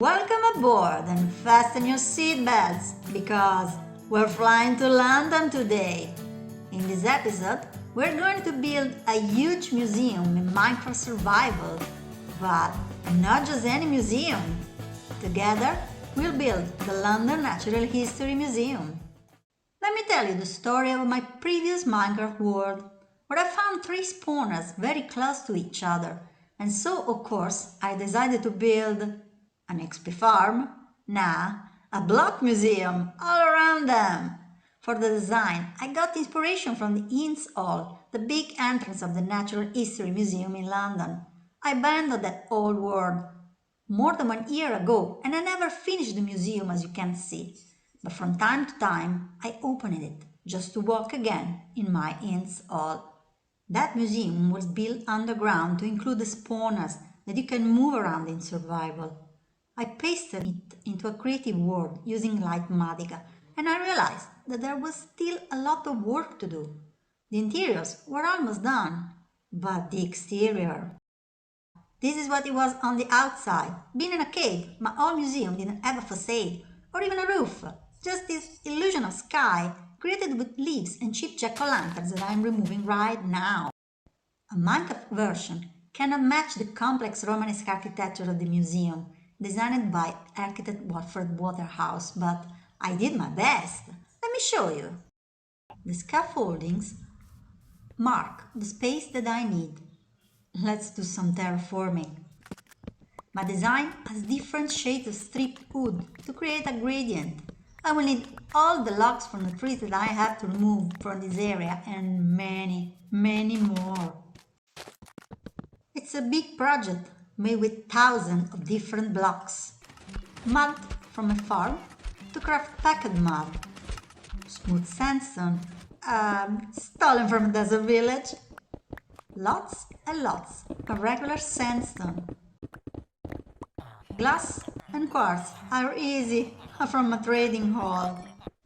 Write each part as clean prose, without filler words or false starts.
Welcome aboard and fasten your seatbelts because we're flying to London today. In this episode, we're going to build a huge museum in Minecraft survival, but not just any museum. Together, we'll build the London Natural History Museum. Let me tell you the story of my previous Minecraft world, where I found 3 spawners very close to each other, and so of course I decided to build an XP farm? Nah, a block museum all around them. For the design, I got inspiration from the Hintze Hall, the big entrance of the Natural History Museum in London. I abandoned that old world more than 1 year ago and I never finished the museum as you can see. But from time to time, I opened it just to walk again in my Hintze Hall. That museum was built underground to include the spawners that you can move around in survival. I pasted it into a creative world using Litematica and I realized that there was still a lot of work to do. The interiors were almost done, but the exterior. This is what it was on the outside. Being in a cave, my old museum didn't have a facade or even a roof, just this illusion of sky created with leaves and cheap jack-o'-lanterns that I'm removing right now. A Minecraft version cannot match the complex Romanesque architecture of the museum, designed by architect Walfred Waterhouse, but I did my best. Let me show you. The scaffoldings mark the space that I need. Let's do some terraforming. My design has different shades of stripped wood to create a gradient. I will need all the logs from the trees that I have to remove from this area and many, many more. It's a big project made with thousands of different blocks. Mud from a farm to craft packed mud. Smooth sandstone, stolen from a desert village. Lots and lots of regular sandstone. Glass and quartz are easy from a trading hall.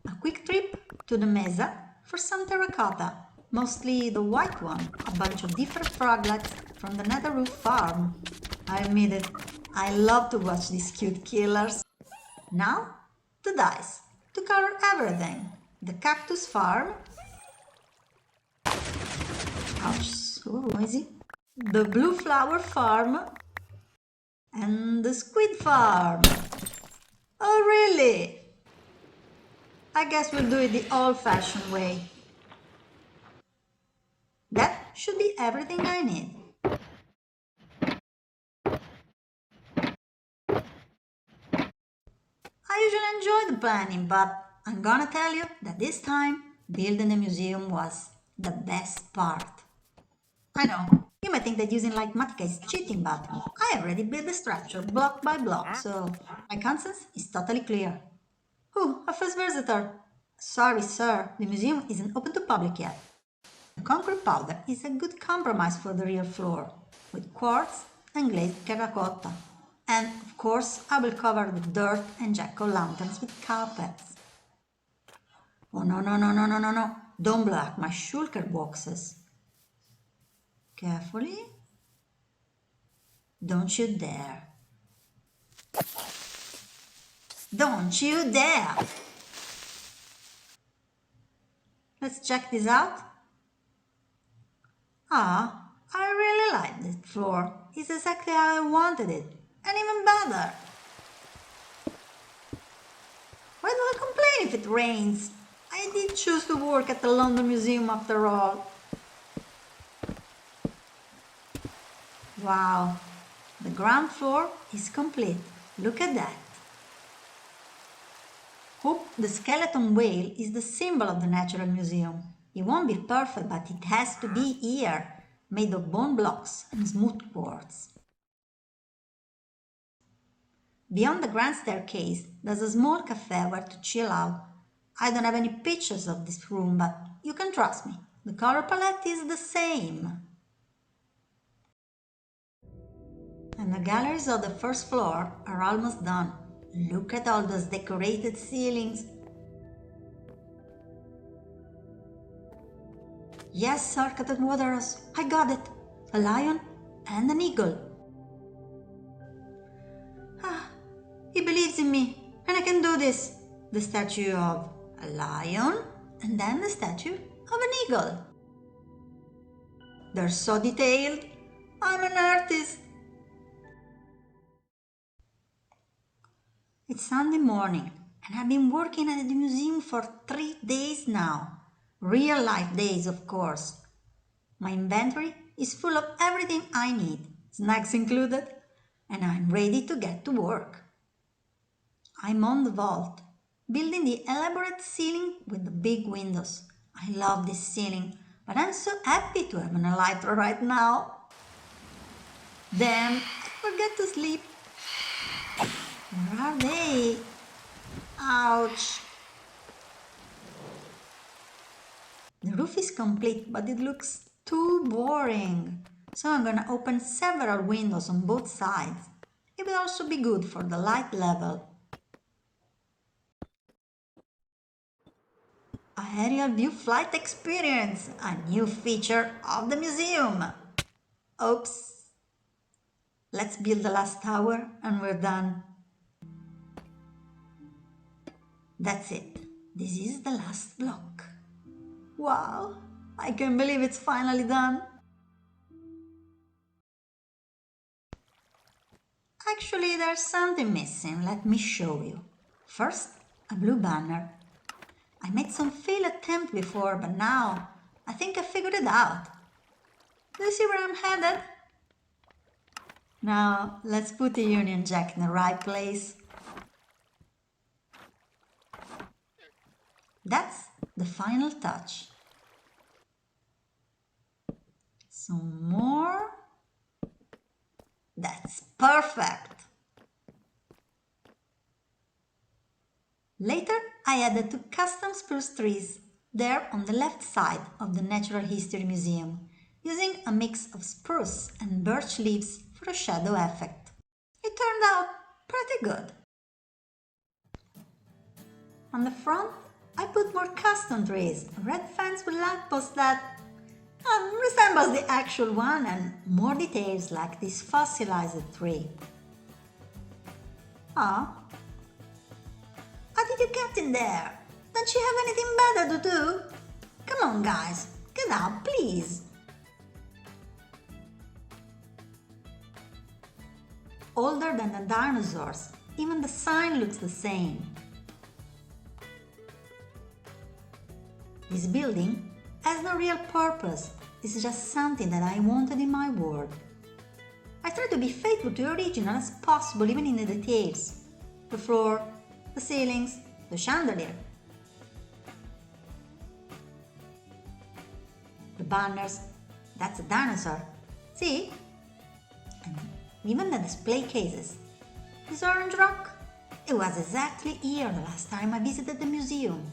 A quick trip to the mesa for some terracotta, mostly the white one, a bunch of different froglets from the Nether Roof farm. I admit it, I love to watch these cute killers. Now, the dice, to cover everything. The cactus farm. Ouch, so noisy. The blue flower farm. And the squid farm. Oh really? I guess we'll do it the old-fashioned way. That should be everything I need. I usually enjoy the planning, but I'm gonna tell you that this time, building the museum was the best part. I know, you might think that using Litematica is cheating, but I already built the structure block by block, so my conscience is totally clear. Oh, a first visitor! Sorry, sir, the museum isn't open to public yet. The concrete powder is a good compromise for the real floor, with quartz and glazed terracotta. And, of course, I will cover the dirt and jack-o'-lanterns with carpets. Oh, no, don't blow up my shulker boxes. Carefully. Don't you dare. Don't you dare! Let's check this out. Ah, I really like this floor. It's exactly how I wanted it. And even better. Why do I complain if it rains? I did choose to work at the London Museum after all. Wow, the ground floor is complete. Look at that. Hope the skeleton whale is the symbol of the Natural Museum. It won't be perfect, but it has to be here, made of bone blocks and smooth quartz. Beyond the grand staircase, there's a small cafe where to chill out. I don't have any pictures of this room, but you can trust me. The color palette is the same. And the galleries of the first floor are almost done. Look at all those decorated ceilings. Yes, Architect Waterhouse, I got it. A lion and an eagle. He believes in me, and I can do this. The statue of a lion, and then the statue of an eagle. They're so detailed. I'm an artist. It's Sunday morning, and I've been working at the museum for 3 days now. Real life days, of course. My inventory is full of everything I need, snacks included, and I'm ready to get to work. I'm on the vault, building the elaborate ceiling with the big windows. I love this ceiling, but I'm so happy to have an elytra right now. Damn, I forget to sleep. Where are they? Ouch. The roof is complete, but it looks too boring. So I'm gonna open several windows on both sides. It will also be good for the light level. Aerial view flight experience, a new feature of the museum. Oops. Let's build the last tower and we're done. That's it. This is the last block. Wow, I can't believe it's finally done. Actually, there's something missing. Let me show you. First, a blue banner. I made some failed attempt before, but now I think I figured it out. Do you see where I'm headed? Now, let's put the Union Jack in the right place. That's the final touch. Some more. That's perfect. Later, I added 2 custom spruce trees there on the left side of the Natural History Museum, using a mix of spruce and birch leaves for a shadow effect. It turned out pretty good. On the front, I put more custom trees, a red fence with lampposts that resembles the actual one, and more details like this fossilized tree. Ah, how did you get in there? Don't you have anything better to do? Come on guys, get out please. Older than the dinosaurs, even the sign looks the same. This building has no real purpose, it's just something that I wanted in my world. I try to be faithful to the original as possible, even in the details. The floor, the ceilings, the chandelier. The banners, that's a dinosaur. See? And even the display cases. This orange rock, it was exactly here the last time I visited the museum.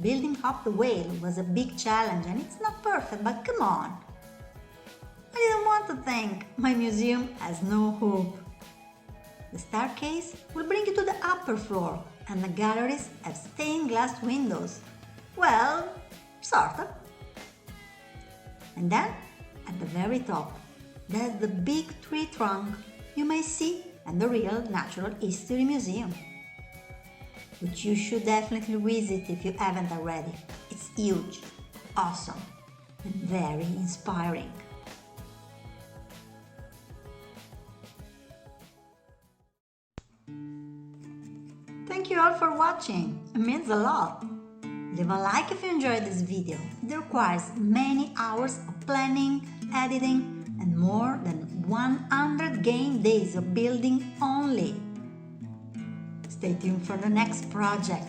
Building up the whale was a big challenge, and it's not perfect, but come on. I didn't want to think. My museum has no hope. The staircase will bring you to the upper floor, and the galleries have stained glass windows. Well, sort of. And then, at the very top, there's the big tree trunk you may see at the Real Natural History Museum, which you should definitely visit if you haven't already. It's huge, awesome, and very inspiring. Thank you all for watching, it means a lot. Leave a like if you enjoyed this video. It requires many hours of planning, editing, and more than 100 game days of building only. Stay tuned for the next project.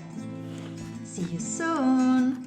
See you soon!